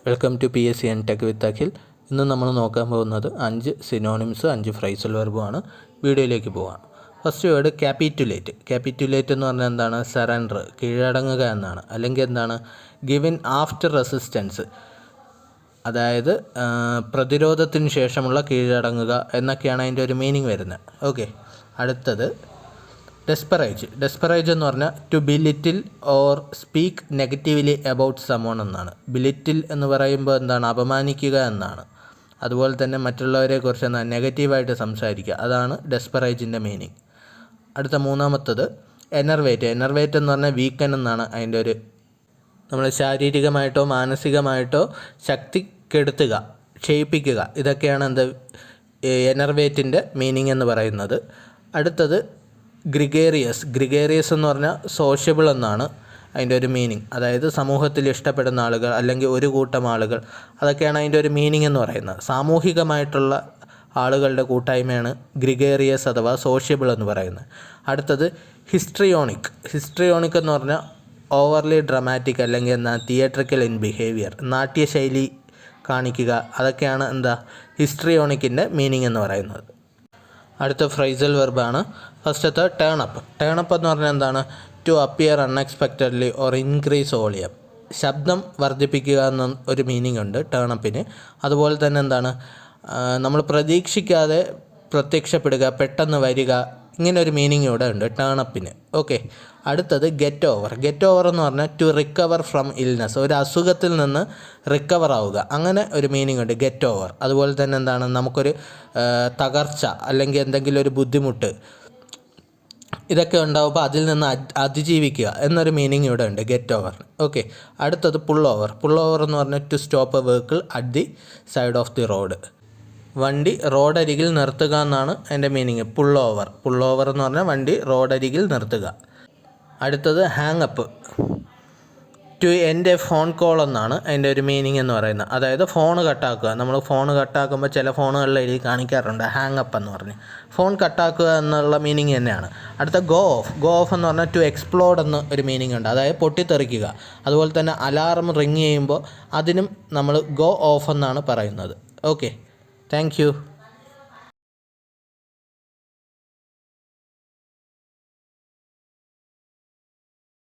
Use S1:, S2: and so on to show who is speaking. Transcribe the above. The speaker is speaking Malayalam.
S1: Welcome to PSC and tech with Akhil. ഇന്ന് നമ്മൾ നോക്കാൻ പോകുന്നത് 5 സിനോണിംസ് 5 ഫ്രൈസൽ വെർബുമാണ്. വീഡിയോയിലേക്ക് പോകാം. First word ക്യാപിറ്റുലേറ്റ്. ക്യാപിറ്റുലേറ്റ് എന്ന് പറഞ്ഞാൽ എന്താണ്? സറണ്ടർ, കീഴടങ്ങുക എന്നാണ്. അല്ലെങ്കിൽ എന്താണ്? ഗിവൻ ആഫ്റ്റർ റെസിസ്റ്റൻസ്, അതായത് പ്രതിരോധത്തിന് ശേഷമുള്ള കീഴടങ്ങുക എന്നൊക്കെയാണ് അതിൻ്റെ ഒരു മീനിങ് വരുന്നത്. ഓക്കെ, അടുത്തത് ഡെസ്പറേജ്. ഡെസ്പറേജ് എന്ന് പറഞ്ഞാൽ to belittle or speak negatively about someone എന്നാണ്. ബിലിറ്റിൽ എന്ന് പറയുമ്പോൾ എന്താണ്? അപമാനിക്കുക എന്നാണ്. അതുപോലെ തന്നെ മറ്റുള്ളവരെക്കുറിച്ച് എന്താണ്? നെഗറ്റീവായിട്ട് സംസാരിക്കുക. അതാണ് ഡെസ്പറേജിൻ്റെ മീനിങ്. അടുത്ത മൂന്നാമത്തത് എനർവേറ്റ്. എനർവേറ്റ് എന്ന് പറഞ്ഞാൽ വീക്കൻ എന്നാണ് അതിൻ്റെ ഒരു, നമ്മൾ ശാരീരികമായിട്ടോ മാനസികമായിട്ടോ ശക്തി കെടുത്തുക, ക്ഷയിപ്പിക്കുക. ഇതൊക്കെയാണ് എന്ത് എനർവേറ്റിൻ്റെ മീനിങ് എന്ന് പറയുന്നത്. അടുത്തത് ഗ്രിഗേറിയസ്. ഗ്രിഗേറിയസ് എന്ന് പറഞ്ഞാൽ സോഷ്യബിൾ എന്നാണ് അതിൻ്റെ ഒരു മീനിങ്. അതായത് സമൂഹത്തിൽ ഇഷ്ടപ്പെടുന്ന ആളുകൾ അല്ലെങ്കിൽ ഒരു കൂട്ടം ആളുകൾ, അതൊക്കെയാണ് അതിൻ്റെ ഒരു മീനിങ് എന്ന് പറയുന്നത്. സാമൂഹികമായിട്ടുള്ള ആളുകളുടെ കൂട്ടായ്മയാണ് ഗ്രിഗേറിയസ് അഥവാ സോഷ്യബിൾ എന്ന് പറയുന്നത്. അടുത്തത് ഹിസ്ട്രിയോണിക്. ഹിസ്ട്രിയോണിക് എന്ന് പറഞ്ഞാൽ ഓവർലി ഡ്രമാറ്റിക് അല്ലെങ്കിൽ എന്താ തിയേറ്ററിക്കൽ ഇൻ ബിഹേവിയർ, നാട്യശൈലി കാണിക്കുക. അതൊക്കെയാണ് എന്താ ഹിസ്ട്രിയോണിക്കിൻ്റെ മീനിങ് എന്ന് പറയുന്നത്. അടുത്ത ഫ്രൈസൽ വെർബാണ് ഫസ്റ്റത്തെ ടേൺ അപ്പ്. ടേൺ അപ്പ് എന്ന് പറഞ്ഞാൽ എന്താണ്? To appear unexpectedly or increase volume. ശബ്ദം വർദ്ധിപ്പിക്കുക എന്ന ഒരു മീനിങ് ഉണ്ട് ടേൺ അപ്പിന്. അതുപോലെ തന്നെ എന്താണ്? നമ്മൾ പ്രതീക്ഷിക്കാതെ പ്രത്യക്ഷപ്പെടുക, പെട്ടെന്ന് വരിക, ഇങ്ങനെ ഒരു മീനിങ് ഇവിടെ ഉണ്ട് ടേൺ അപ്പിന്. ഓക്കെ, അടുത്തത് ഗെറ്റ് ഓവർ. ഗെറ്റ് ഓവർ എന്ന് പറഞ്ഞാൽ ടു റിക്കവർ ഫ്രം ഇൽനെസ്, ഒരു അസുഖത്തിൽ നിന്ന് റിക്കവർ ആവുക, അങ്ങനെ ഒരു മീനിങ് ഉണ്ട് ഗെറ്റ് ഓവർ. അതുപോലെ തന്നെ എന്താണ്? നമുക്കൊരു തകർച്ച അല്ലെങ്കിൽ എന്തെങ്കിലും ഒരു ബുദ്ധിമുട്ട് ഇതൊക്കെ ഉണ്ടാവുമ്പോൾ അതിൽ നിന്ന് അതിജീവിക്കുക എന്നൊരു മീനിങ് ഇവിടെ ഉണ്ട് ഗെറ്റ് ഓവർ. ഓക്കെ, അടുത്തത് പുൾ ഓവർ. പുൾ ഓവർ എന്ന് പറഞ്ഞാൽ to stop a vehicle at the side of the road. വണ്ടി റോഡരികിൽ നിർത്തുക എന്നാണ് അതിൻ്റെ meaning. Pull over. Pull over എന്ന് പറഞ്ഞാൽ വണ്ടി റോഡരികിൽ നിർത്തുക. അടുത്തത് hang up. To end a phone call എന്നാണ് അതിൻ്റെ ഒരു മീനിങ് എന്ന് പറയുന്നത്. അതായത് ഫോൺ കട്ടാക്കുക. നമ്മൾ ഫോൺ കട്ടാക്കുമ്പോൾ ചില ഫോണുകളിൽ എഴുതി കാണിക്കാറുണ്ട് ഹാങ് അപ്പ് എന്ന് പറഞ്ഞ്. ഫോൺ കട്ടാക്കുക എന്നുള്ള മീനിങ് തന്നെയാണ്. അടുത്ത ഗോ ഓഫ്. ഗോ ഓഫ് എന്ന് പറഞ്ഞാൽ ടു എക്സ്പ്ലോഡ് എന്ന് ഒരു മീനിങ് ഉണ്ട്, അതായത് പൊട്ടിത്തെറിക്കുക. അതുപോലെ തന്നെ അലാറം റിങ് ചെയ്യുമ്പോൾ അതിനും നമ്മൾ ഗോ ഓഫ് എന്നാണ് പറയുന്നത്. Okay, thank you.